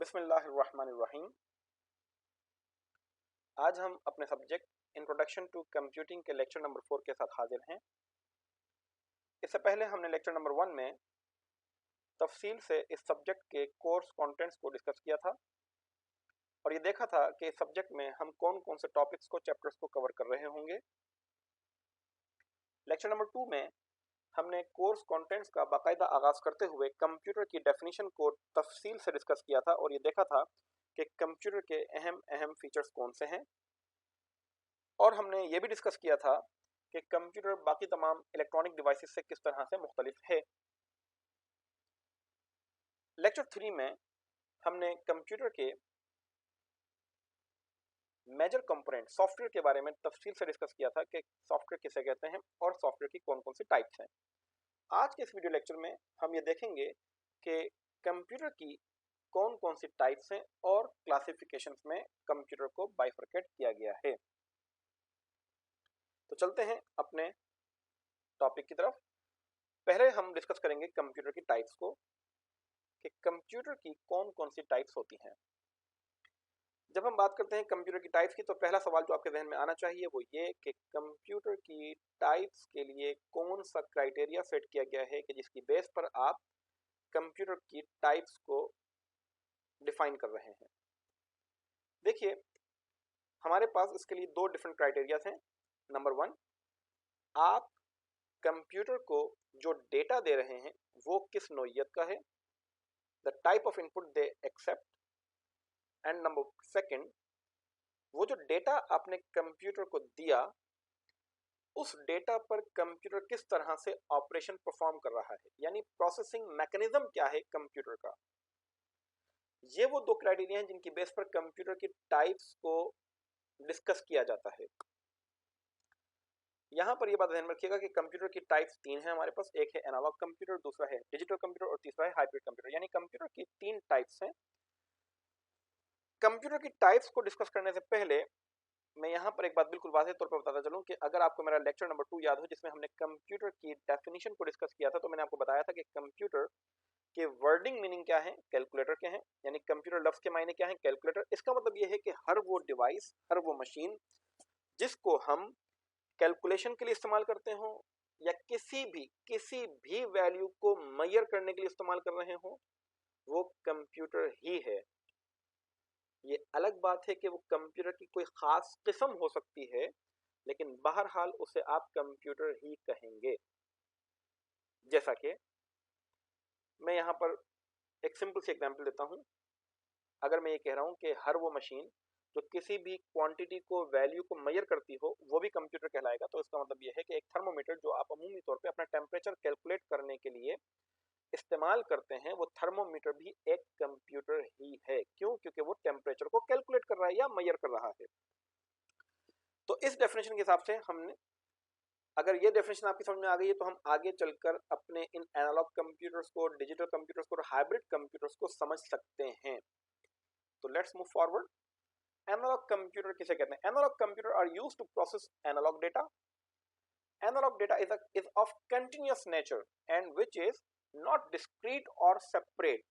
बिस्मिल्लाहिर्रहमानिर्रहीम। आज हम अपने सब्जेक्ट इंट्रोडक्शन टू कंप्यूटिंग के लेक्चर नंबर 4 के साथ हाजिर हैं। इससे पहले हमने लेक्चर नंबर 1 में तफसील से इस सब्जेक्ट के कोर्स कंटेंट्स को डिस्कस किया था और ये देखा था कि इस सब्जेक्ट में हम कौन कौन से टॉपिक्स को, चैप्टर्स को कवर कर रहे होंगे। लेक्चर नंबर 2 में हमने कोर्स कंटेंट्स का बाकायदा आगाज करते हुए कंप्यूटर की डेफिनेशन को तफसील से डिस्कस किया था और ये देखा था कि कंप्यूटर के अहम अहम फीचर्स कौन से हैं, और हमने ये भी डिस्कस किया था कि कंप्यूटर बाकी तमाम इलेक्ट्रॉनिक डिवाइसेस से किस तरह से मुख्तलिफ है। लेक्चर 3 में हमने कंप्यूटर के मेजर कंपोनेंट सॉफ्टवेयर के बारे में तफसील से डिस्कस किया था कि सॉफ्टवेयर किसे कहते हैं और सॉफ्टवेयर की कौन कौन सी टाइप्स हैं। आज के इस वीडियो लेक्चर में हम ये देखेंगे कि कंप्यूटर की कौन कौन सी टाइप्स हैं और क्लासिफिकेशंस में कंप्यूटर को बाइफरकेट किया गया है। तो चलते हैं अपने टॉपिक की तरफ। पहले हम डिस्कस करेंगे कंप्यूटर की टाइप्स को, कि कंप्यूटर की कौन कौन सी टाइप्स होती हैं। जब हम बात करते हैं कंप्यूटर की टाइप्स की, तो पहला सवाल जो आपके जहन में आना चाहिए वो ये कि कंप्यूटर की टाइप्स के लिए कौन सा क्राइटेरिया सेट किया गया है कि जिसकी बेस पर आप कंप्यूटर की टाइप्स को डिफाइन कर रहे हैं। देखिए, हमारे पास इसके लिए दो डिफरेंट क्राइटेरियाज हैं। नंबर 1, आप कंप्यूटर को जो डेटा दे रहे हैं वो किस नौइयत का है, the type of input they accept. And number 2, वो जो डेटा आपने कंप्यूटर को दिया उस डेटा पर कंप्यूटर किस तरह से ऑपरेशन परफॉर्म कर रहा है, यानी प्रोसेसिंग मैकेनिज्म क्या है कंप्यूटर का। ये वो दो क्राइटेरिया हैं जिनकी बेस पर कंप्यूटर की टाइप्स को डिस्कस किया जाता है। यहां पर ये बात ध्यान रखिएगा कि कंप्यूटर की टाइप्स 3 है हमारे पास। एक है एनालॉग कंप्यूटर, दूसरा है डिजिटल कंप्यूटर और तीसरा है हाइब्रिड कंप्यूटर। यानी कंप्यूटर की 3 टाइप्स हैं। कंप्यूटर की टाइप्स को डिस्कस करने से पहले मैं यहाँ पर एक बात बिल्कुल वाज़ेह तौर पर बताता चलूँ कि अगर आपको मेरा लेक्चर नंबर 2 याद हो जिसमें हमने कंप्यूटर की डेफिनेशन को डिस्कस किया था, तो मैंने आपको बताया था कि कंप्यूटर के वर्डिंग मीनिंग क्या है, कैलकुलेटर के हैं। यानी कंप्यूटर लफ्ज़ के मायने क्या है, कैलकुलेटर। इसका मतलब यह है कि हर वो डिवाइस, हर वो मशीन जिसको हम कैलकुलेशन के लिए इस्तेमाल करते हो या किसी भी वैल्यू को मेजर करने के लिए इस्तेमाल कर रहे हो, वो कंप्यूटर ही है। ये अलग बात है कि वो कंप्यूटर की कोई खास किस्म हो सकती है, लेकिन बहरहाल उसे आप कंप्यूटर ही कहेंगे। जैसा कि मैं यहां पर एक सिंपल सी एग्जांपल देता हूं। अगर मैं ये कह रहा हूं कि हर वो मशीन जो किसी भी क्वांटिटी को, वैल्यू को मेजर करती हो, वो भी कंप्यूटर कहलाएगा। तो इसका मतलब ये है कि एक थर्मोमीटर जो आप अमूमी तौर पे अपना टेम्परेचर कैलकुलेट करने के लिए इस्तेमाल करते हैं, वो थर्मोमीटर भी एक कंप्यूटर ही है। क्यों? क्योंकि वो टेम्परेचर को कैलकुलेट कर रहा है या मेजर कर रहा है। तो इस डेफिनेशन के हिसाब से हमने, अगर ये डेफिनेशन आपकी समझ में आ गई है, तो हम आगे चलकर अपने इन एनालॉग कंप्यूटर्स को, डिजिटल कंप्यूटर्स को और हाइब्रिड कंप्यूटर्स को समझ सकते हैं। तो let's move forward. Analog computer किसे कहते हैं? Analog computer are used to process analog data. Analog data is of continuous nature and which is not discrete or separate.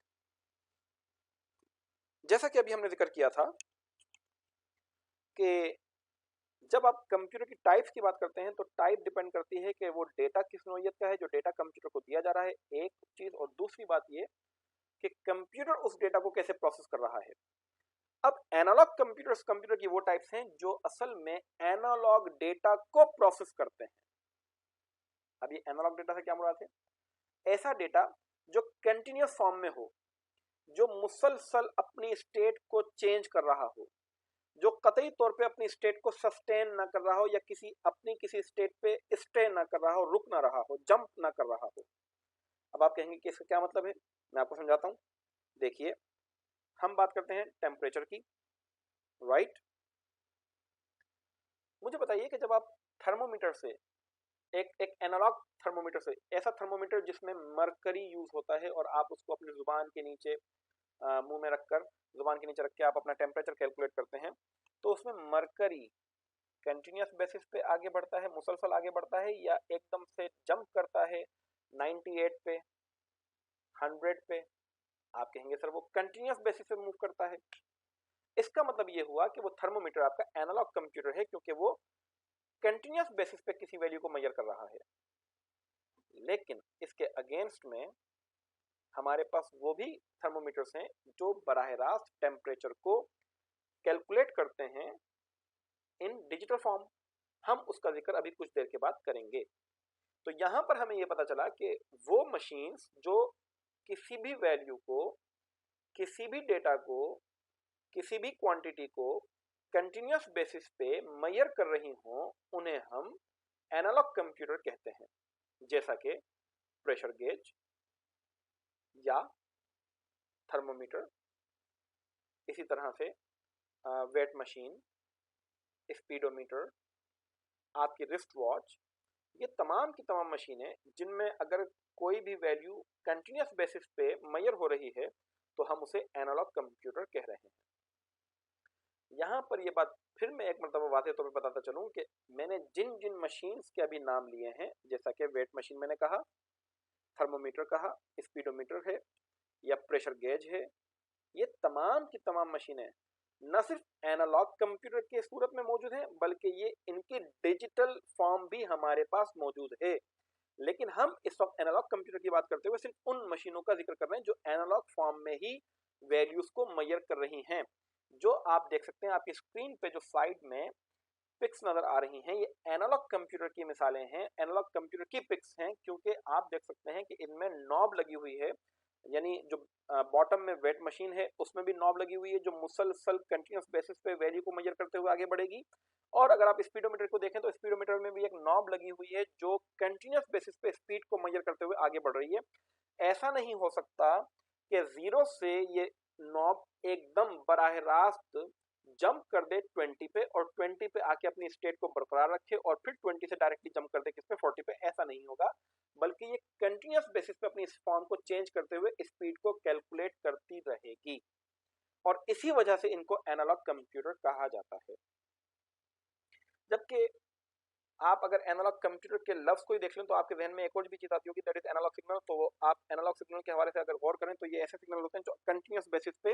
जैसा कि अभी हमने जिक्र किया था कि जब आप कंप्यूटर की टाइप्स की बात करते हैं तो टाइप डिपेंड करती है कि वो डेटा किस नौइयत का है जो डेटा कंप्यूटर को दिया जा रहा है, एक चीज। और दूसरी बात ये कि कंप्यूटर उस डेटा को कैसे प्रोसेस कर रहा है। अब एनालॉग कंप्यूटर की वो टाइप्स हैं जो असल में एनालॉग डेटा को प्रोसेस करते हैं। अब ये एनालॉग डेटा से क्या मुराद है? ऐसा डेटा जो कंटिन्यूअस फॉर्म में हो, जो मुसलसल अपनी स्टेट को चेंज कर रहा हो, जो कतई तौर पे अपनी स्टेट को सस्टेन ना कर रहा हो या किसी स्टेट पे स्टे ना कर रहा हो, रुक ना रहा हो, जंप ना कर रहा हो। अब आप कहेंगे कि इसका क्या मतलब है? मैं आपको समझाता हूं। देखिए, हम बात करते हैं टेम्परेचर की, राइट। मुझे बताइए कि जब आप थर्मोमीटर से, एक एनालॉग थर्मोमीटर से, ऐसा थर्मोमीटर जिसमें मरकरी यूज होता है और आप उसको अपनी जुबान के नीचे, मुंह में रखकर, जुबान के नीचे रख के आप अपना टेम्परेचर कैलकुलेट करते हैं, तो उसमें मरकरी कंटिन्यूअस बेसिस पे आगे बढ़ता है, मुसलसल आगे बढ़ता है, या एकदम से जंप करता है 98 पे, 100 पे, आप कहेंगे सर वो कंटिन्यूअस बेसिस पे मूव करता है। इसका मतलब ये हुआ कि वो थर्मोमीटर आपका एनालॉग कंप्यूटर है, क्योंकि वो कंटिन्यूअस बेसिस पे किसी वैल्यू को मेजर कर रहा है। लेकिन इसके अगेंस्ट में हमारे पास वो भी थर्मोमीटर्स हैं जो बराह रास्त टेम्परेचर को कैलकुलेट करते हैं इन डिजिटल फॉर्म। हम उसका जिक्र अभी कुछ देर के बाद करेंगे। तो यहां पर हमें यह पता चला कि वो मशीन्स जो किसी भी वैल्यू को, किसी भी डेटा को, किसी भी क्वांटिटी को कंटिन्यूअस बेसिस पे मेजर कर रही हों, उन्हें हम एनालॉग कंप्यूटर कहते हैं, जैसा कि प्रेशर गेज या थर्मोमीटर, इसी तरह से वेट मशीन, स्पीडोमीटर, आपकी रिस्ट वॉच, ये तमाम की तमाम मशीनें जिनमें अगर कोई भी वैल्यू कंटिन्यूअस बेसिस पे मेजर हो रही है तो हम उसे एनालॉग कंप्यूटर कह रहे हैं। यहां पर ये बात फिर मैं एक मरतबा वाज़ेह तौर पे बताता चलूं कि मैंने जिन जिन मशीन्स के अभी नाम लिए हैं, जैसा कि वेट मशीन मैंने कहा, थर्मोमीटर कहा, स्पीडोमीटर है या प्रेशर गेज है, ये तमाम की तमाम मशीनें न सिर्फ एनालॉग कंप्यूटर के सूरत में मौजूद हैं, बल्कि ये इनकी डिजिटल फॉर्म भी हमारे पास मौजूद है। लेकिन हम इस वक्त एनालॉग कंप्यूटर की बात करते हुए सिर्फ उन मशीनों का जिक्र कर रहे हैं जो एनालॉग फॉर्म में ही वैल्यूज को मेजर कर रही हैं। जो आप देख सकते हैं आपकी स्क्रीन पे जो साइड में पिक्स नजर आ रही हैं, ये एनालॉग कंप्यूटर की मिसालें हैं, एनालॉग कंप्यूटर की पिक्स हैं, क्योंकि आप देख सकते हैं कि इनमें नॉब लगी हुई है, यानी जो बॉटम में वेट मशीन है उसमें भी नॉब लगी हुई है जो मुसलसल कंटिन्यूअस बेसिस पे वैल्यू को मेजर करते हुए आगे बढ़ेगी। और अगर आप स्पीडोमीटर को देखें तो स्पीडोमीटर में भी एक नॉब लगी हुई है जो कंटिन्यूअस बेसिस पे स्पीड को मेजर करते हुए आगे बढ़ रही है। ऐसा नहीं हो सकता कि जीरो से ये नॉब एकदम बराह रास्त जंप कर दे 20 पे और 20 पे आके अपनी स्टेट को बरकरार रखे और फिर 20 से डायरेक्टली जंप कर दे किस पे, 40 पे। ऐसा नहीं होगा, बल्कि ये कंटिन्यूअस बेसिस पे अपनी इस फॉर्म को चेंज करते हुए स्पीड को कैलकुलेट करती रहेगी, और इसी वजह से इनको एनालॉग कंप्यूटर कहा जाता है। जबकि आप अगर एनालॉग कंप्यूटर के लफ्ज को ही देख लें तो आपके जहन में एक और भी चीज आती होगी, दैट इज एनालॉग सिग्नल। तो आप एनालॉग सिग्नल के हवाले से अगर गौर करें तो ये ऐसे सिग्नल होते हैं जो कंटिन्यूअस बेसिस पे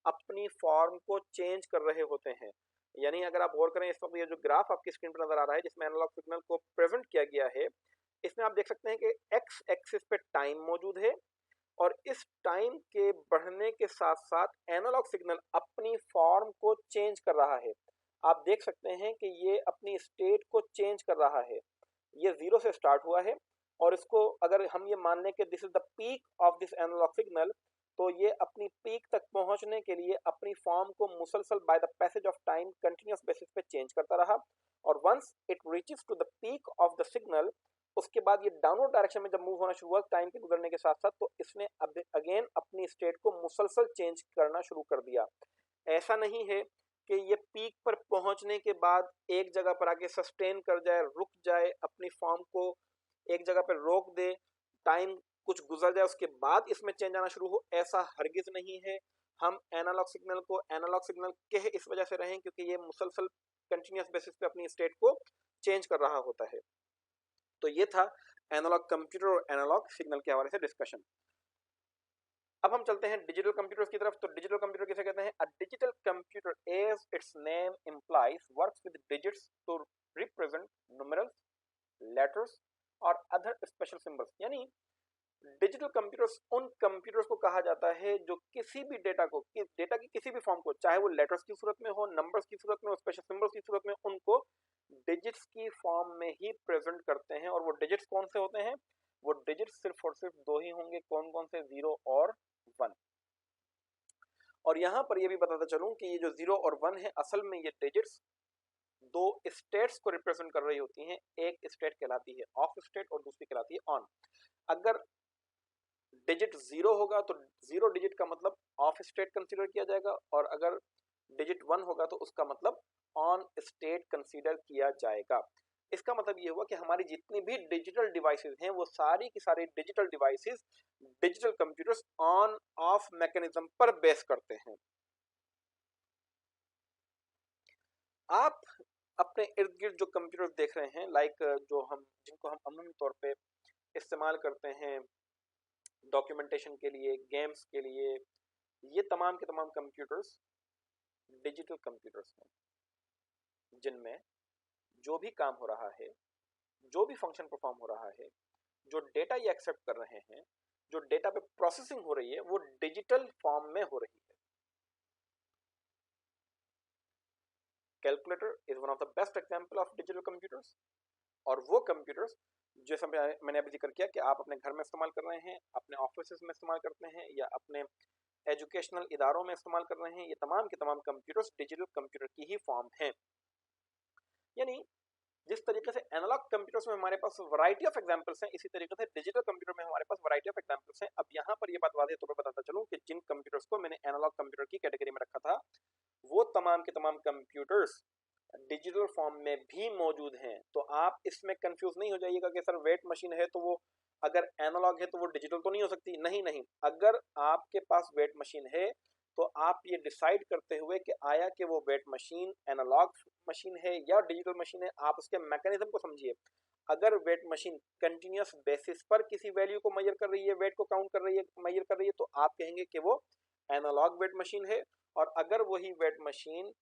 अपनी फॉर्म को चेंज कर रहे होते हैं। यानी अगर आप गौर करें, इस वक्त ये जो ग्राफ आपकी स्क्रीन पर नजर आ रहा है जिसमें एनालॉग सिग्नल को प्रेजेंट किया गया है, इसमें आप देख सकते हैं कि एक्स एक्सिस पे टाइम मौजूद है और इस टाइम के बढ़ने के साथ साथ एनालॉग सिग्नल अपनी फॉर्म को चेंज कर रहा है। आप देख सकते हैं कि ये अपनी स्टेट को चेंज कर रहा है। ये जीरो से स्टार्ट हुआ है और इसको अगर हम ये मान लें कि this is the peak of this analog signal, तो ये अपनी पीक तक पहुंचने के लिए अपनी फॉर्म को मुसलसल by the passage of time continuous basis पे चेंज करता रहा, और once it reaches to the peak of the signal, उसके बाद ये डाउनवर्ड डायरेक्शन में जब मूव होना शुरू हुआ टाइम के गुजरने के साथ साथ, तो इसने अब अगेन अपनी स्टेट को मुसलसल चेंज करना शुरू कर दिया। ऐसा नहीं है कि ये पीक पर पहुंचने के बाद एक जगह पर आके सस्टेन कर जाए, रुक जाए, अपनी फॉर्म को एक जगह पर रोक दे, टाइम कुछ गुजर जाए उसके बाद इसमें चेंज आना शुरू हो, ऐसा हरगिज नहीं है। हम एनालॉग सिग्नल को एनालॉग सिग्नल कह इस वजह से रहे हैं क्योंकि ये मुसलसल कंटिन्यूअस बेसिस पे अपनी स्टेट को चेंज कर रहा होता है। तो ये था एनालॉग कंप्यूटर और एनालॉग सिग्नल के हवाले से डिस्कशन। अब हम चलते हैं डिजिटल कंप्यूटर्स की तरफ। तो डिजिटल कंप्यूटर किसे कहते हैं? A digital computer as its name implies works with digits to represent numerals, letters और अदर स्पेशल सिंबल्स। यानी डिजिटल कंप्यूटर्स उन कंप्यूटर्स को कहा जाता है जो किसी भी डेटा को, डेटा की किसी भी फॉर्म को, चाहे वो लेटर्स की सूरत में हो, नंबर्स की सूरत में हो, स्पेशल सिंबल्स की सूरत में, उनको डिजिट्स की फॉर्म में ही प्रेजेंट करते हैं। और वो डिजिट्स कौन से होते हैं? वो डिजिट्स सिर्फ और सिर्फ दो ही होंगे। कौन कौन से? 0 और 1। और यहां पर ये भी बताता चलूं कि ये जो 0 और 1 है, असल में ये डिजिट्स दो स्टेट्स को रिप्रेजेंट कर रही होती हैं। एक स्टेट कहलाती है ऑफ स्टेट और दूसरी कहलाती है ऑन। अगर डिजिट 0 होगा तो 0 डिजिट का मतलब ऑफ स्टेट कंसीडर किया जाएगा, और अगर डिजिट 1 होगा तो उसका मतलब ऑन स्टेट कंसीडर किया जाएगा। इसका मतलब ये हुआ कि हमारी जितनी भी डिजिटल डिवाइसेस हैं वो सारी की सारी digital devices digital computers on off mechanism पर बेस करते हैं। आप अपने इर्द गिर्द जो कंप्यूटर देख रहे हैं, लाइक जो हम जिनको हम अमूमी तौर पे इस्तेमाल करते हैं डॉक्यूमेंटेशन के लिए, गेम्स के लिए, ये तमाम के तमाम कंप्यूटर्स डिजिटल कंप्यूटर्स हैं, जिनमें जो भी काम हो रहा है, जो भी फंक्शन परफॉर्म हो रहा है, जो डेटा ये एक्सेप्ट कर रहे हैं, जो डेटा पे प्रोसेसिंग हो रही है, वो डिजिटल फॉर्म में हो रही है। Calculator is one of the best example of digital computers. और वो कंप्यूटर्स जैसा मैंने अभी जिक्र किया कि आप अपने घर में इस्तेमाल कर रहे हैं, अपने ऑफिस में इस्तेमाल करते हैं, या अपने एजुकेशनल इदारों में इस्तेमाल कर रहे हैं, ये तमाम के तमाम कंप्यूटर्स डिजिटल कंप्यूटर की ही फॉर्म हैं। यानी जिस तरीके से एनालॉग कंप्यूटर्स में हमारे पास वैरायटी ऑफ एग्जांपल्स हैं, इसी तरीके से डिजिटल कंप्यूटर में हमारे पास वैरायटी ऑफ एग्जांपल्स हैं। अब यहाँ पर ये बात वाज़ेह तौर पर बताता चलूं कि जिन कंप्यूटर्स को मैंने एनालॉग कंप्यूटर की कैटेगरी में रखा था, वो तमाम के तमाम कंप्यूटर्स डिजिटल फॉर्म में भी मौजूद हैं। तो आप इसमें कंफ्यूज नहीं हो जाइएगा कि सर वेट मशीन है तो वो अगर एनालॉग है तो वो डिजिटल तो नहीं हो सकती। नहीं नहीं, अगर आपके पास वेट मशीन है तो आप ये डिसाइड करते हुए कि आया कि वो वेट मशीन एनालॉग मशीन है या डिजिटल मशीन है, आप उसके मैकेनिज्म को समझिए। अगर वेट मशीन कंटिन्यूस बेसिस पर किसी वैल्यू को मेजर कर रही है, वेट को काउंट कर रही है, मेजर कर रही है, तो आप कहेंगे कि वो एनालॉग वेट मशीन है। और अगर वही वेट मशीन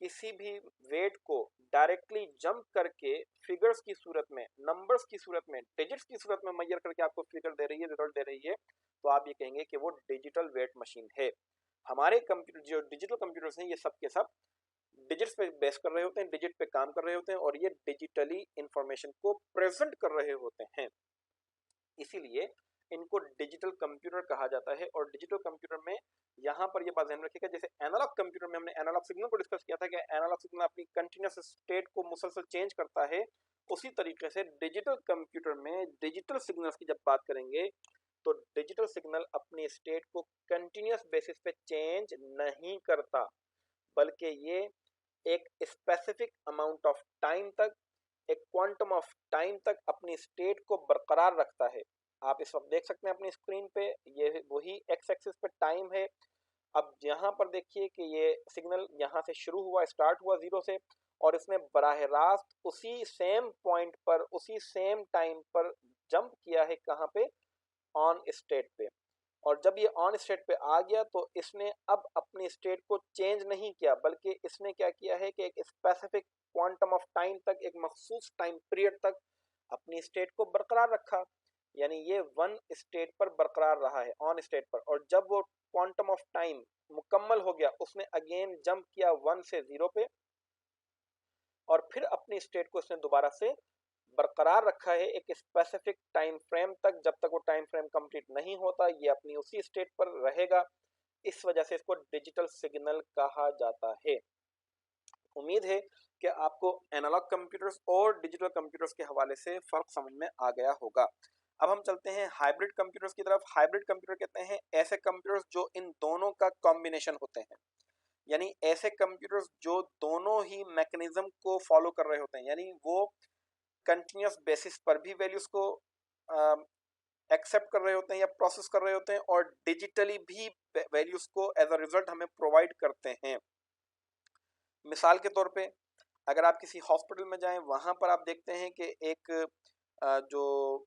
किसी भी वेट को डायरेक्टली जंप करके फिगर्स की सूरत में, नंबर्स की सूरत में, डिजिट्स की सूरत में मेजर करके आपको फिगर दे रही है, रिजल्ट दे रही है, तो आप ये कहेंगे कि वो डिजिटल वेट मशीन है। हमारे कंप्यूटर जो डिजिटल कंप्यूटर्स हैं, ये सब के सब डिजिट्स पे बेस कर रहे होते हैं, डिजिट पे काम कर रहे होते हैं, और ये डिजिटली इंफॉर्मेशन को प्रेजेंट कर रहे होते हैं। इसीलिए इनको डिजिटल कंप्यूटर कहा जाता है। और डिजिटल कंप्यूटर में यहाँ पर ये बात ध्यान रखिएगा, जैसे एनालॉग कंप्यूटर में हमने एनालॉग सिग्नल को डिस्कस किया था कि एनालॉग सिग्नल अपनी कंटिन्यूअस स्टेट को मुसलसल चेंज करता है, उसी तरीके से डिजिटल कंप्यूटर में डिजिटल सिग्नल्स की जब बात करेंगे तो डिजिटल सिग्नल अपनी स्टेट को कंटिन्यूअस बेसिस पे चेंज नहीं करता, बल्कि ये एक स्पेसिफिक अमाउंट ऑफ टाइम तक, एक क्वांटम ऑफ टाइम तक अपनी स्टेट को बरकरार रखता है। आप इस वक्त देख सकते हैं अपनी स्क्रीन पे, ये वही एक्स एक्सिस पे टाइम है। अब यहाँ पर देखिए कि ये सिग्नल यहाँ से शुरू हुआ, स्टार्ट हुआ 0 से, और इसने बराह रास्त उसी सेम पॉइंट पर, उसी सेम टाइम पर जंप किया है, कहाँ पे, ऑन स्टेट पे। और जब ये ऑन स्टेट पे आ गया तो इसने अब अपनी स्टेट को चेंज नहीं किया, बल्कि इसने क्या किया है कि एक स्पेसिफिक क्वांटम ऑफ टाइम तक, एक मखसूस टाइम पीरियड तक अपनी स्टेट को बरकरार रखा। यानी ये वन स्टेट पर बरकरार रहा है, ऑन स्टेट पर, और जब वो क्वांटम ऑफ टाइम मुकम्मल हो गया, उसने अगेन जंप किया 1 से 0 पे, और फिर अपनी स्टेट को इसने दोबारा से बरकरार रखा है एक स्पेसिफिक टाइम फ्रेम तक। जब तक वो टाइम फ्रेम कंप्लीट नहीं होता, ये अपनी उसी स्टेट पर रहेगा। इस वजह से इसको डिजिटल सिग्नल कहा जाता है। उम्मीद है कि आपको एनालॉग कंप्यूटर्स और डिजिटल कंप्यूटर्स के हवाले से फर्क समझ में आ गया होगा। अब हम चलते हैं हाइब्रिड कंप्यूटर्स की तरफ। हाइब्रिड कंप्यूटर कहते हैं ऐसे कंप्यूटर्स जो इन दोनों का कॉम्बिनेशन होते हैं, यानी ऐसे कंप्यूटर्स जो दोनों ही मैकेनिज्म को फॉलो कर रहे होते हैं, यानी वो कंटिन्यूस बेसिस पर भी वैल्यूज को एक्सेप्ट कर रहे होते हैं या प्रोसेस कर रहे होते हैं, और डिजिटली भी वैल्यूज को एज अ रिजल्ट हमें प्रोवाइड करते हैं। मिसाल के तौर पे अगर आप किसी हॉस्पिटल में जाएं, वहां पर आप देखते हैं कि एक जो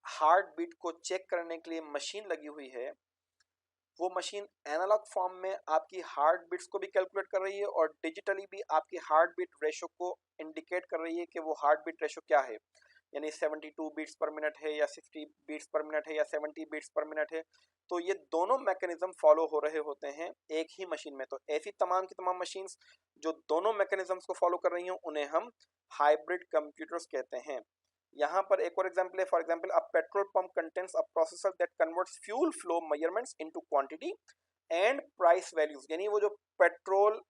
हार्ट बीट को चेक करने के लिए मशीन लगी हुई है, वो मशीन एनालॉग फॉर्म में आपकी हार्ट बीट्स को भी कैलकुलेट कर रही है, और डिजिटली भी आपकी हार्ट बीट रेशो को इंडिकेट कर रही है कि वो हार्ट बीट रेशो क्या है, यानी 72 बीट्स पर मिनट है, या 60 बीट्स पर मिनट है, या 70 बीट्स पर मिनट है। तो ये दोनों मैकेनिज्म फॉलो हो रहे होते हैं एक ही मशीन में। तो ऐसी तमाम की तमाम मशीन्स जो दोनों मैकेनिज्म्स को फॉलो कर रही हैं, उन्हें हम हाइब्रिड कंप्यूटर्स कहते हैं। यहाँ पर एक और एग्जांपल है, for example a petrol pump contains a processor that converts fuel flow measurements into quantity and price values. यानी वो जो पेट्रोल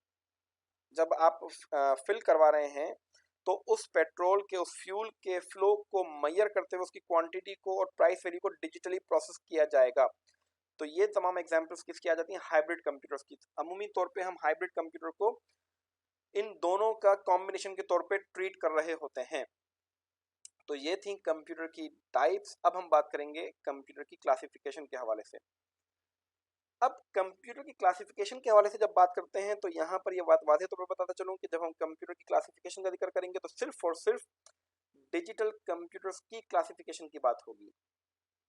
जब आप फिल करवा रहे हैं, तो उस पेट्रोल के, उस फ्यूल के फ्लो को मेजर करते हुए उसकी क्वांटिटी को और प्राइस वैल्यू को डिजिटली प्रोसेस किया जाएगा। तो ये तमाम एग्जांपल्स किसकी आ जाती हैं, हाइब्रिड कंप्यूटर्स की। अमूमी तौर पे हम हाइब्रिड कंप्यूटर को इन दोनों का कॉम्बिनेशन के तौर पे ट्रीट कर रहे होते हैं। तो ये थी कंप्यूटर की टाइप्स। अब हम बात करेंगे कंप्यूटर की क्लासिफिकेशन के हवाले से। अब कंप्यूटर की क्लासिफिकेशन के हवाले से जब बात करते हैं, तो यहाँ पर यह बात वाज़ेह तौर पर बताता चलूँ कि जब हम कंप्यूटर की क्लासिफिकेशन का जिक्र करेंगे तो सिर्फ और सिर्फ डिजिटल कंप्यूटर्स की क्लासिफिकेशन की बात होगी।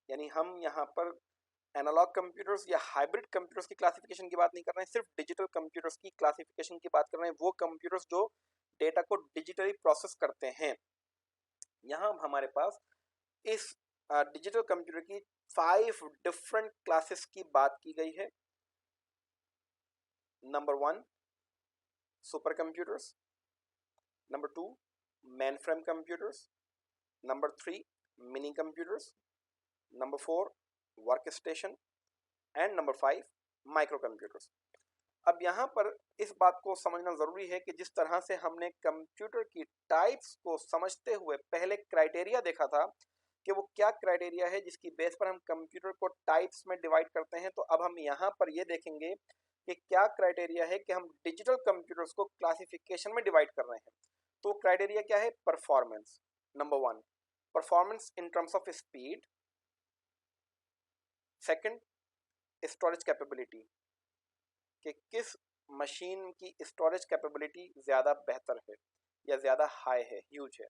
यानी हम यहाँ पर एनालॉग कंप्यूटर्स या हाइब्रिड कंप्यूटर्स की क्लासिफिकेशन की बात नहीं कर रहे हैं, सिर्फ डिजिटल कंप्यूटर्स की क्लासिफिकेशन की बात कर रहे हैं, वो कंप्यूटर्स जो डेटा को डिजिटली प्रोसेस करते हैं। यहाँ हमारे पास इस डिजिटल कंप्यूटर की 5 डिफरेंट क्लासेस की बात की गई है। Number 1 super computers, number 2 main frame computers, number 3 mini computers, number 4 work station and number 5 micro computers. अब यहाँ पर इस बात को समझना जरूरी है कि जिस तरह से हमने कंप्यूटर की टाइप्स को समझते हुए पहले क्राइटेरिया देखा था कि वो क्या क्राइटेरिया है जिसकी बेस पर हम कंप्यूटर को टाइप्स में डिवाइड करते हैं, तो अब हम यहाँ पर ये देखेंगे कि क्या क्राइटेरिया है कि हम डिजिटल कंप्यूटर्स को क्लासिफिकेशन में डिवाइड कर रहे हैं। तो क्राइटेरिया क्या है? Performance, number 1 performance in terms of speed, second storage capability, कि किस मशीन की स्टोरेज कैपेबिलिटी ज़्यादा बेहतर है या ज़्यादा हाई है, ह्यूज है।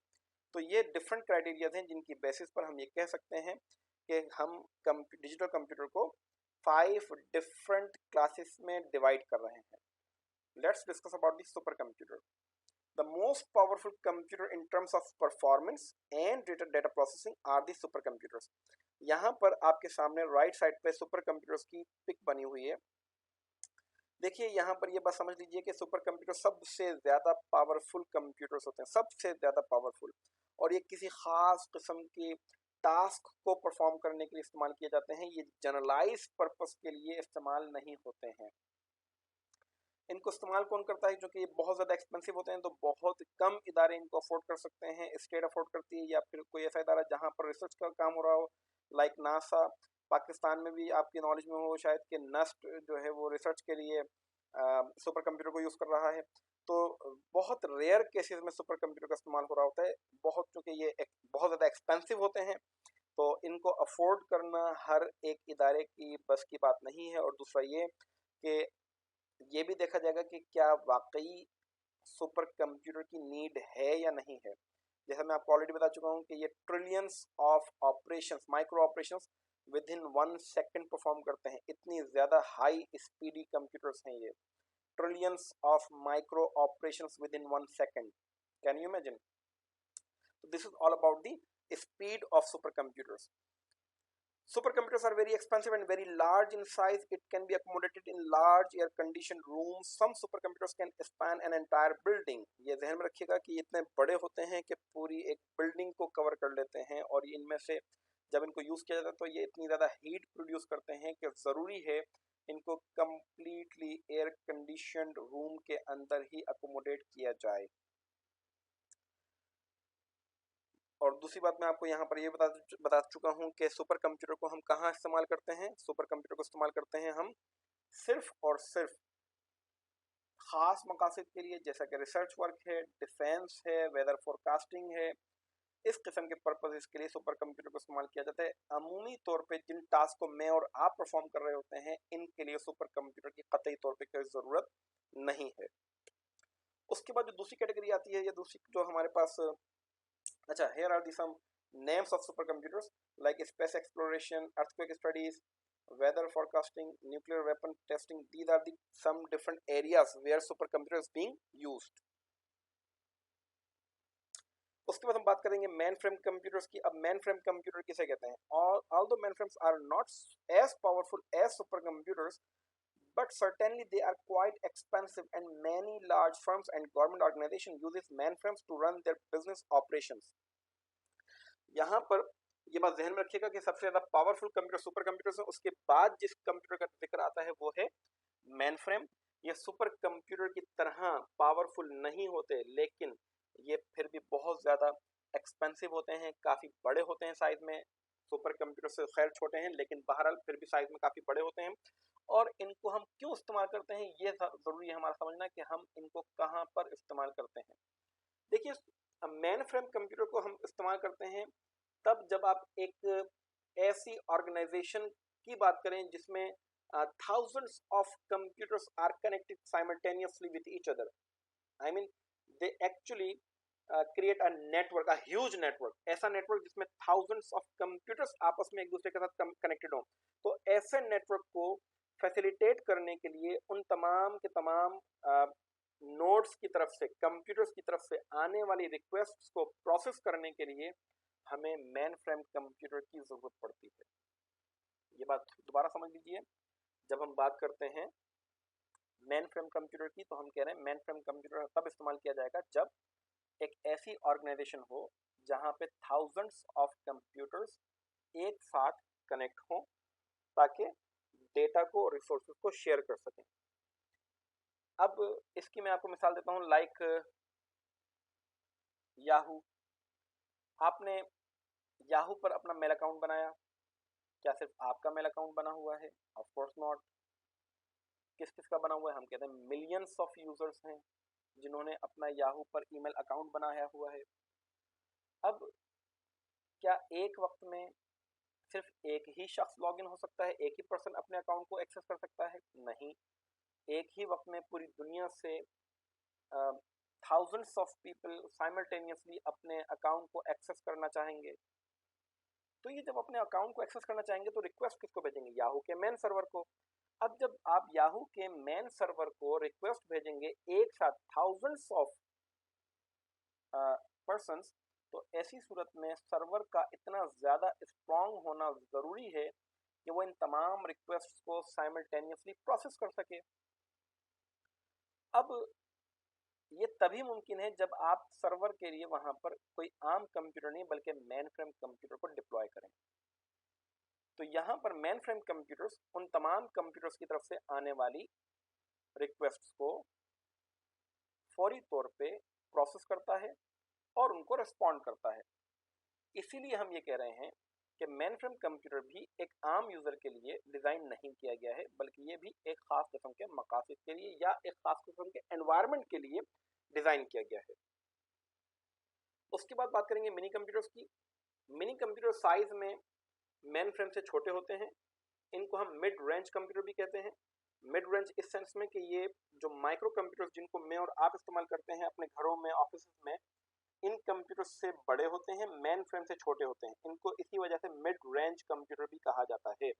तो ये डिफरेंट क्राइटेरियाज हैं जिनकी बेसिस पर हम ये कह सकते हैं कि हम डिजिटल कंप्यूटर को 5 डिफरेंट क्लासेस में डिवाइड कर रहे हैं। Let's discuss about the super computer. The most powerful computer in terms of performance and data processing are the super computers. यहाँ पर आपके सामने राइट साइड पे सुपर कंप्यूटर्स की पिक बनी हुई है। देखिए यहाँ पर ये बात समझ लीजिए कि सुपर कंप्यूटर सबसे ज़्यादा पावरफुल कंप्यूटर्स होते हैं, सबसे ज़्यादा पावरफुल, और ये किसी खास किस्म की टास्क को परफॉर्म करने के लिए इस्तेमाल किए जाते हैं। ये जनरलाइज पर्पस के लिए इस्तेमाल नहीं होते हैं। इनको इस्तेमाल कौन करता है? क्योंकि ये बहुत ज़्यादा एक्सपेंसिव होते हैं, तो बहुत कम इदारे इनको अफोर्ड कर सकते हैं। स्टेट अफोर्ड करती है या फिर कोई ऐसा इदारा जहाँ पर रिसर्च का काम हो रहा हो, लाइक नासा। पाकिस्तान में भी आपकी नॉलेज में हो शायद कि नस्ट जो है वो रिसर्च के लिए सुपर कंप्यूटर को यूज़ कर रहा है। तो बहुत रेयर केसेस में सुपर कंप्यूटर का इस्तेमाल हो रहा होता है, बहुत, क्योंकि ये बहुत ज़्यादा एक्सपेंसिव होते हैं, तो इनको अफोर्ड करना हर एक इदारे की बस की बात नहीं है। और दूसरा ये भी देखा जाएगा कि क्या वाकई सुपर कंप्यूटर की नीड है या नहीं है। जैसा मैं आपको ऑलरेडी बता चुका हूँ कि ये trillions of operations, micro operations with in 1 second perform करते हैं। इतनी ज़्यादा हाई स्पीडी कंप्यूटर्स हैं ये, trillions of micro operations with in 1 second. Can you imagine? So this is all about the speed of supercomputers. Supercomputers are very expensive and very large in size. It can be accommodated in large air-conditioned rooms. Some supercomputers can span an entire building. ये ध्यान में रखिएगा कि इतने बड़े होते हैं कि पूरी एक बिल्डिंग को कवर कर लेते हैं, और इनमें से जब इनको यूज़ किया जाता है तो ये इतनी ज़्यादा हीट प्रोड्यूस करते हैं कि ज़रूरी है इनको कम्प्लीटली एयर कंडीशनड रूम के अंदर ही अकोमोडेट किया जाए। और दूसरी बात मैं आपको यहाँ पर ये बता चुका हूँ कि सुपर कंप्यूटर को हम कहाँ इस्तेमाल करते हैं। सुपर कंप्यूटर को इस्तेमाल करते हैं हम सिर्फ और सिर्फ खास मकासद के लिए, जैसा कि रिसर्च वर्क है, डिफेंस है, वेदर फोरकास्टिंग है। इस किस्म के पर्पसेस के लिए सुपर कंप्यूटर को इस्तेमाल किया जाता है। अमूमी तौर पे जिन टास्क को मैं और आप परफॉर्म कर रहे होते हैं, इनके लिए सुपर कंप्यूटर की कतई तौर पे कोई ज़रूरत नहीं है। उसके बाद जो दूसरी कैटेगरी आती है, या दूसरी जो हमारे पास, अच्छा, here are the some names of supercomputers like space exploration, earthquake studies, weather forecasting, nuclear weapon testing. These are the some different areas where supercomputers being used. उसके बाद हम बात करेंगे मेन फ्रेम कंप्यूटर्स की। अब मेन फ्रेम कंप्यूटर किसे कहते हैं? Although mainframes are not as powerful as supercomputers, but certainly they are quite expensive, and many large firms and government organizations uses mainframes to run their business operations. यहाँ पर ये बात ध्यान में रखिएगा कि सबसे ज़्यादा पावरफुल कंप्यूटर सुपर कंप्यूटर्स हैं। उसके बाद जिस कंप्यूटर का जिक्र आता है वो है मेन फ्रेम। ये सुपर कंप्यूटर की तरह पावरफुल नहीं होते, लेकिन ये फिर भी बहुत ज़्यादा एक्सपेंसिव होते हैं, काफ़ी बड़े होते हैं साइज में। सुपर कंप्यूटर से खैर छोटे हैं, लेकिन बहरहाल फिर भी साइज में काफ़ी बड़े होते हैं। और इनको हम क्यों इस्तेमाल करते हैं, ये ज़रूरी है हमारा समझना कि हम इनको कहाँ पर इस्तेमाल करते हैं। देखिए, मेन फ्रेम कंप्यूटर को हम इस्तेमाल करते हैं तब जब आप एक ऐसी ऑर्गेनाइजेशन की बात करें जिसमें thousands of computers are connected simultaneously with each other. I mean, they actually create a network, a huge network, ऐसा नेटवर्क जिसमें थाउजेंड्स ऑफ कंप्यूटर्स आपस में एक दूसरे के साथ कनेक्टेड हो। तो ऐसे नेटवर्क को फैसिलिटेट करने के लिए उन तमाम के तमाम नोड्स की तरफ से, कंप्यूटर्स की तरफ से आने वाली रिक्वेस्ट्स को प्रोसेस करने के लिए हमें मेन फ्रेम कंप्यूटर की जरूरत पड़ती है। ये बात दोबारा समझ लीजिए, जब हम बात करते हैं मेन फ्रेम कंप्यूटर की तो हम कह रहे हैं मेन फ्रेम कंप्यूटर तब इस्तेमाल किया जाएगा जब एक ऐसी ऑर्गेनाइजेशन हो जहां पे थाउजेंड्स ऑफ कंप्यूटर्स एक साथ कनेक्ट हो ताकि डेटा को और रिसोर्सेज को शेयर कर सकें। अब इसकी मैं आपको मिसाल देता हूं, लाइक याहू। आपने याहू पर अपना मेल अकाउंट बनाया, क्या सिर्फ आपका मेल अकाउंट बना हुआ है? Of course not. किस किस का बना हुआ है? हम कहते हैं मिलियंस ऑफ यूजर्स हैं जिन्होंने अपना याहू पर ईमेल अकाउंट बनाया हुआ है। अब क्या एक वक्त में सिर्फ एक ही शख्स लॉगिन हो सकता है, एक ही पर्सन अपने अकाउंट को एक्सेस कर सकता है? नहीं, एक ही वक्त में पूरी दुनिया से थाउजेंड्स ऑफ पीपल साइमल्टेनियसली अपने अकाउंट को एक्सेस करना चाहेंगे। तो ये जब अपने अकाउंट को एक्सेस करना चाहेंगे तो रिक्वेस्ट किसको भेजेंगे? याहू के मेन सर्वर को। अब जब आप याहू के मेन सर्वर को रिक्वेस्ट भेजेंगे एक साथ थाउजेंड्स ऑफ पर्सन्स, तो ऐसी सूरत में सर्वर का इतना ज़्यादा स्ट्रांग होना ज़रूरी है कि वो इन तमाम रिक्वेस्ट्स को साइमल्टेनियसली प्रोसेस कर सके। अब ये तभी मुमकिन है जब आप सर्वर के लिए वहां पर कोई आम कंप्यूटर नहीं बल्कि मेन फ्रेम कंप्यूटर को डिप्लॉय करें। तो यहाँ पर मेन फ्रेम कंप्यूटर्स उन तमाम कंप्यूटर्स की तरफ से आने वाली रिक्वेस्ट्स को फौरी तौर पे प्रोसेस करता है और उनको रिस्पॉन्ड करता है। इसीलिए हम ये कह रहे हैं कि मेन फ्रेम कंप्यूटर भी एक आम यूजर के लिए डिजाइन नहीं किया गया है, बल्कि ये भी एक खास किस्म के मकासद के लिए या एक खास किस्म के एनवायरनमेंट के लिए डिजाइन किया गया है। उसके बाद बात करेंगे मिनी कंप्यूटर्स की। मिनी कंप्यूटर साइज में मेन फ्रेम से छोटे होते हैं, इनको हम मिड रेंज कंप्यूटर भी कहते हैं। मिड रेंज इस सेंस में कि ये जो माइक्रो कंप्यूटर्स जिनको मैं और आप इस्तेमाल करते हैं अपने घरों में, ऑफिस में, इन कंप्यूटर्स से बड़े होते हैं, मेन फ्रेम से छोटे होते हैं। इनको इसी वजह से मिड रेंज कंप्यूटर भी कहा जाता है।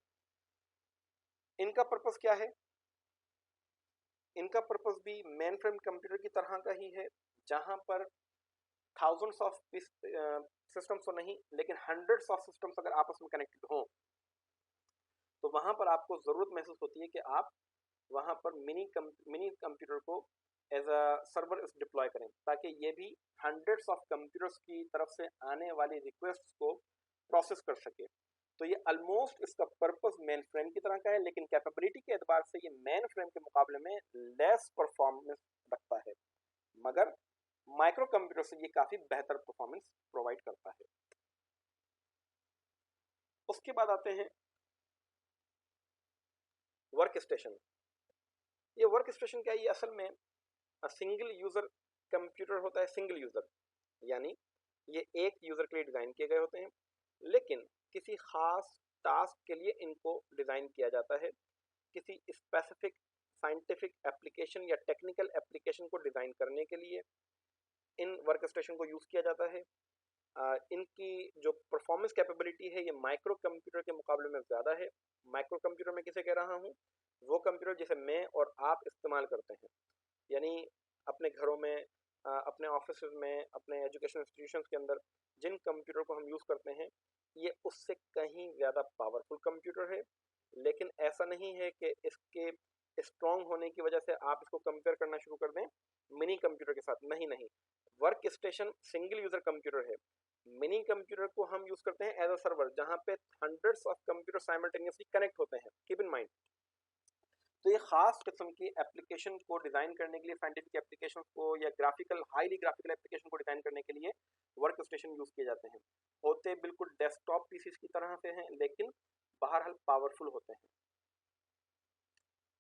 इनका पर्पस क्या है? इनका पर्पस भी मेन फ्रेम कंप्यूटर की तरह का ही है, जहां पर थाउजेंड्स ऑफ सिस्टम्स तो नहीं लेकिन हंड्रेड्स ऑफ सिस्टम्स अगर आपस में कनेक्टेड हों तो वहां पर आपको जरूरत महसूस होती है कि आप वहां पर मिनी कंप्यूटर को एज अ सर्वर डिप्लॉय करें ताकि ये भी हंड्रेड्स ऑफ कंप्यूटर्स की तरफ से आने वाली रिक्वेस्ट्स को प्रोसेस कर सके। तो ये ऑलमोस्ट इसका पर्पस मेन फ्रेम की तरह का है, लेकिन कैपेबिलिटी के एतबार से ये मेन फ्रेम के मुकाबले में लेस परफॉर्मेंस रखता है, मगर माइक्रो कंप्यूटर से ये काफी बेहतर परफॉर्मेंस प्रोवाइड करता है। उसके बाद आते हैं वर्क स्टेशन। ये वर्क स्टेशन क्या है? ये असल में सिंगल यूजर कंप्यूटर होता है। सिंगल यूजर यानी ये एक यूजर के लिए डिजाइन किए गए होते हैं, लेकिन किसी खास टास्क के लिए इनको डिजाइन किया जाता है। किसी स्पेसिफिक साइंटिफिक एप्लीकेशन या टेक्निकल एप्लीकेशन को डिजाइन करने के लिए इन वर्क स्टेशन को यूज किया जाता है। इनकी जो परफॉर्मेंस कैपेबिलिटी है ये माइक्रो कंप्यूटर के मुकाबले में ज़्यादा है। माइक्रो कंप्यूटर में किसे कह रहा हूँ? वो कंप्यूटर जिसे मैं और आप इस्तेमाल करते हैं, यानी अपने घरों में, अपने ऑफिस में, अपने एजुकेशन इंस्टीट्यूशंस के अंदर जिन कंप्यूटर को हम यूज़ करते हैं ये उससे कहीं ज़्यादा पावरफुल कंप्यूटर है। लेकिन ऐसा नहीं है कि इसके स्ट्रॉन्ग होने की वजह से आप इसको कंपेयर करना शुरू कर दें मिनी कंप्यूटर के साथ। नहीं नहीं, work station single user computer है। मिनी कंप्यूटर को हम यूज करते हैं एज अ सर्वर, जहां पे hundreds of computer simultaneously connect होते हैं। Keep in mind. तो ये खास किस्म की एप्लीकेशन को डिजाइन करने के लिए, साइंटिफिक एप्लीकेशन को या ग्राफिकल, हाईली ग्राफिकल एप्लीकेशन को डिजाइन करने के लिए वर्क स्टेशन यूज किए जाते हैं। होते बिल्कुल डेस्कटॉप पीसीस की तरह से हैं, लेकिन बहरहाल पावरफुल होते हैं।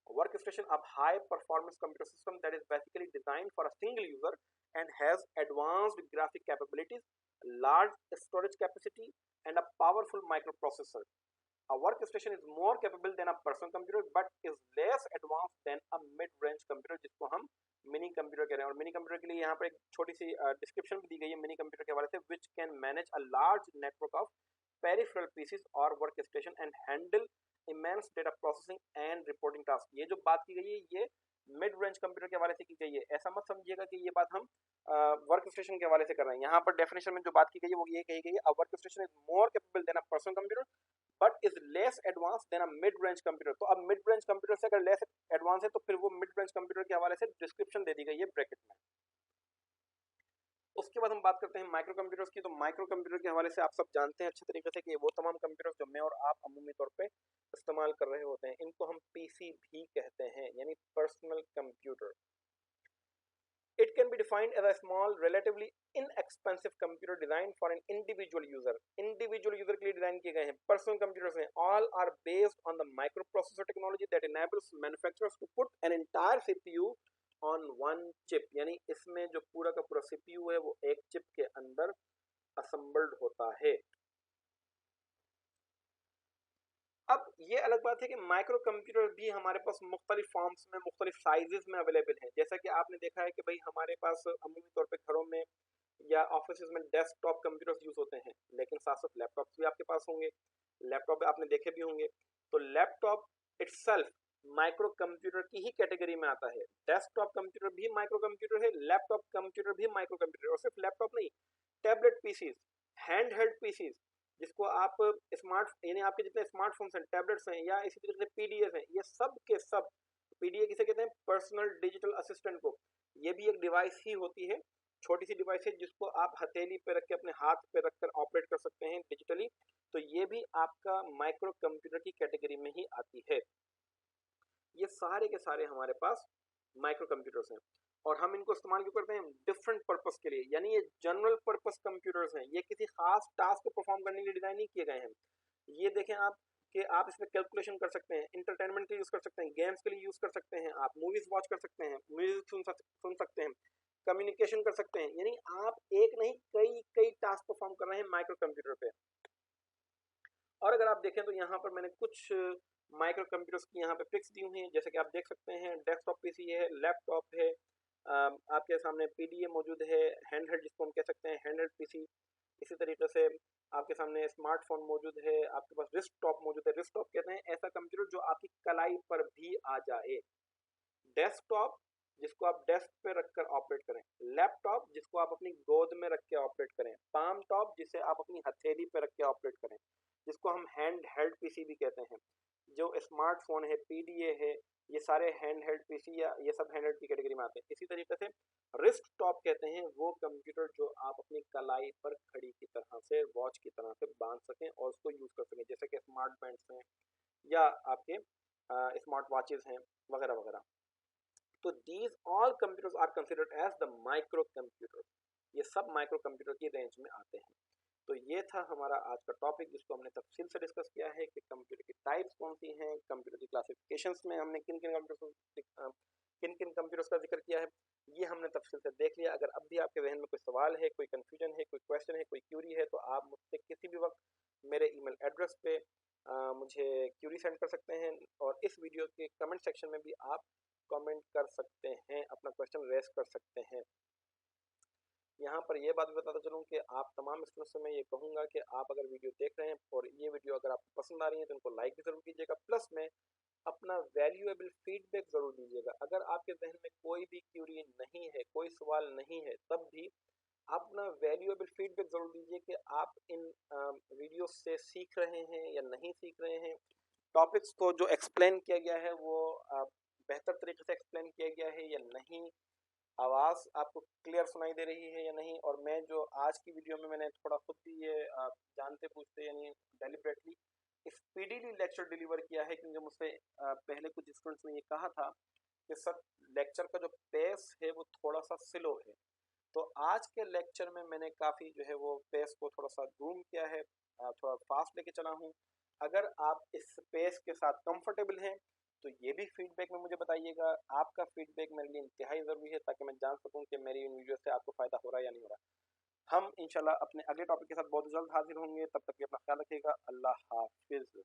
Workstation, a high performance computer system that is basically designed for a single user and has advanced graphic capabilities, large storage capacity, and a powerful microprocessor. A workstation is more capable than a personal computer but is less advanced than a mid-range computer, जिसको हम mini computer कह रहे हैं। और mini computer computer के लिए यहाँ पर एक छोटी सी डिस्क्रिप्शन भी दी गई है मिनी कंप्यूटर के हवाले से, which can manage a large network of peripheral pieces और work station and handle immense data processing and reporting task. ये जो बात की गई है ये मिड रेंज कंप्यूटर के हवाले से की गई है। ऐसा मत समझिएगा कि ये बात हम वर्क स्टेशन के हवाले से कर रहे हैं। यहाँ पर डेफिनेशन में जो बात की गई है वो ये कही गई है, a work station is more capable than a personal computer but is less advance than a mid range computer. तो अब मिड रेंज कंप्यूटर से अगर लेस एडवांस है तो फिर वो मिड रेंज कंप्यूटर के हवाले से डिस्क्रिप्शन दे दी गई है ब्रैकेट में। उसके बाद हम बात करते हैं माइक्रो कंप्यूटर्स की। तो माइक्रो कंप्यूटर के हवाले से आप सब जानते हैं अच्छे तरीके से कि वो तमाम कंप्यूटर्स जो मैं और आप अमूमी तौर पे इस्तेमाल कर रहे होते हैं, इनको हम पीसी भी कहते हैं, यानी personal computer. It can be defined as a small, relatively inexpensive computer designed for an individual user. Individual user के लिए डिजाइन किए गए हैं पर्सनल कंप्यूटर्स हैं। All are based on the microprocessor technology that enables manufacturers to put an entire CPU on one chip. यानी इसमें जो पूरा का पूरा CPU है वो एक चिप के अंदर assembled होता है। अब ये अलग बात है कि माइक्रो कंप्यूटर भी हमारे पास मुख्तलिफ फॉर्म्स में मुख्तलिफ साइजेस में अवेलेबल हैं। जैसा कि आपने देखा है कि भाई हमारे पास अमूमी तौर पे घरों में या ऑफिस में डेस्कटॉप कंप्यूटर्स यूज होते हैं, लेकिन साथ साथ लैपटॉप्स भी आपके पास होंगे। लैपटॉप आपने देखे भी होंगे। तो लैपटॉप इटसेल्फ माइक्रो कंप्यूटर की ही कैटेगरी में आता है। डेस्कटॉप कंप्यूटर भी माइक्रो कंप्यूटर है, लैपटॉप कंप्यूटर भी माइक्रो कंप्यूटर। और सिर्फ लैपटॉप नहीं, tablet PCs, hand held PCs, जिसको आप स्मार्ट यानी आपके जितने स्मार्टफोन्स हैं, टैबलेट्स हैं या इसी तरीके से पीडीएस हैं, ये सब के सब, पीडीए किसे कहते हैं? पर्सनल डिजिटल असिस्टेंट को। ये भी एक डिवाइस ही होती है, छोटी सी डिवाइस है जिसको आप हथेली पे रख के अपने हाथ पे रखकर ऑपरेट कर सकते हैं डिजिटली। तो ये भी आपका माइक्रो कंप्यूटर की कैटेगरी में ही आती है। ये सारे के सारे हमारे पास माइक्रो कंप्यूटर्स हैं और हम इनको इस्तेमाल क्यों करते हैं? डिफरेंट पर्पस के लिए। यानी ये जनरल पर्पस कंप्यूटर्स हैं, ये किसी खास टास्क को परफॉर्म करने के लिए डिजाइन नहीं किए गए हैं। ये देखें आप कि आप इसमें कैलकुलेशन कर सकते हैं, इंटरटेनमेंट के लिए यूज कर सकते हैं, गेम्स के लिए यूज कर सकते हैं, आप मूवीज वॉच कर सकते हैं, म्यूजिक सुन सकते हैं, कम्युनिकेशन कर सकते हैं। यानी आप एक नहीं कई कई टास्क परफॉर्म कर रहे हैं माइक्रो कंप्यूटर पे। और अगर आप देखें तो यहाँ पर मैंने कुछ माइक्रो कंप्यूटर्स की यहाँ पे पिक्स दी हुई हैं, जैसे कि आप देख सकते हैं डेस्कटॉप पीसी है, लैपटॉप है, आपके सामने पीडीए मौजूद है, हैंड हेल्ड जिसको हम कह सकते हैं हैंड हेल्ड पीसी। इसी तरीके से आपके सामने स्मार्टफोन मौजूद है, आपके पास रिस्टटॉप मौजूद है। रिस्टटॉप कहते हैं ऐसा कंप्यूटर जो आपकी कलाई पर भी आ जाए। डेस्कटॉप जिसको आप डेस्क पे रखकर ऑपरेट करें, लैपटॉप जिसको आप अपनी गोद में रख के ऑपरेट करें, पाम टॉप जिसे आप अपनी हथेली पे रख के ऑपरेट करें, जिसको हम हैंड हेल्ड पीसी भी कहते हैं। जो स्मार्टफोन है, पीडीए है, ये सारे हैंड हेल्ड पीसी या ये सब हैंड हेल्ड की कैटेगरी में आते हैं। इसी तरीके से रिस्ट टॉप कहते हैं वो कंप्यूटर जो आप अपनी कलाई पर घड़ी की तरह से, वॉच की तरह से बांध सकें और उसको यूज कर सकें, जैसे कि स्मार्ट बैंड्स हैं या आपके स्मार्ट वॉचेस हैं वगैरह वगैरह। तो these all computers are considered as the micro computer. ये सब माइक्रो कंप्यूटर की रेंज में आते हैं। तो ये था हमारा आज का टॉपिक जिसको हमने तफसील से डिस्कस किया है कि कंप्यूटर की टाइप्स कौन सी हैं, कंप्यूटर की क्लासिफिकेशंस में हमने किन किन कंप्यूटर्स का जिक्र किया है, ये हमने तफसील से देख लिया। अगर अब भी आपके जहन में कोई सवाल है, कोई कंफ्यूजन है, कोई क्वेश्चन है, कोई क्यूरी है, तो आप मुझसे किसी भी वक्त मेरे ईमेल एड्रेस पे मुझे क्यूरी सेंड कर सकते हैं और इस वीडियो के कमेंट सेक्शन में भी आप कमेंट कर सकते हैं, अपना क्वेश्चन रेज कर सकते हैं। यहाँ पर यह बात भी बताता चलूँ कि आप तमाम स्टूडेंट्स से मैं ये कहूँगा कि आप अगर वीडियो देख रहे हैं और ये वीडियो अगर आपको पसंद आ रही है तो उनको लाइक भी ज़रूर कीजिएगा, प्लस में अपना वैल्यूएबल फीडबैक ज़रूर दीजिएगा। अगर आपके जहन में कोई भी क्यूरी नहीं है, कोई सवाल नहीं है, तब भी आप अपना वैल्यूएबल फीडबैक ज़रूर दीजिए कि आप इन वीडियो से सीख रहे हैं या नहीं सीख रहे हैं, टॉपिक्स को जो एक्सप्लेन किया गया है वो बेहतर तरीके से एक्सप्लेन किया गया है या नहीं, आवाज़ आपको क्लियर सुनाई दे रही है या नहीं। और मैं जो आज की वीडियो में मैंने थोड़ा खुद भी ये जानते पूछते यानी डेलिबरेटली स्पीडीली लेक्चर डिलीवर किया है, क्योंकि मुझसे पहले कुछ स्टूडेंट्स ने ये कहा था कि सर लेक्चर का जो पेस है वो थोड़ा सा स्लो है। तो आज के लेक्चर में मैंने काफ़ी जो है वो पेस को थोड़ा सा ग्रूम किया है, थोड़ा फास्ट लेके चला हूँ। अगर आप इस पेस के साथ कंफर्टेबल हैं तो ये भी फीडबैक में मुझे बताइएगा। आपका फीडबैक मेरे लिए इंतहाई ज़रूरी है ताकि मैं जान सकूं कि मेरी इन वीडियो से आपको फ़ायदा हो रहा है या नहीं हो रहा। हम इंशाल्लाह अपने अगले टॉपिक के साथ बहुत जल्द हाजिर होंगे, तब तक के अपना ख्याल रखिएगा। अल्लाह हाफिज़।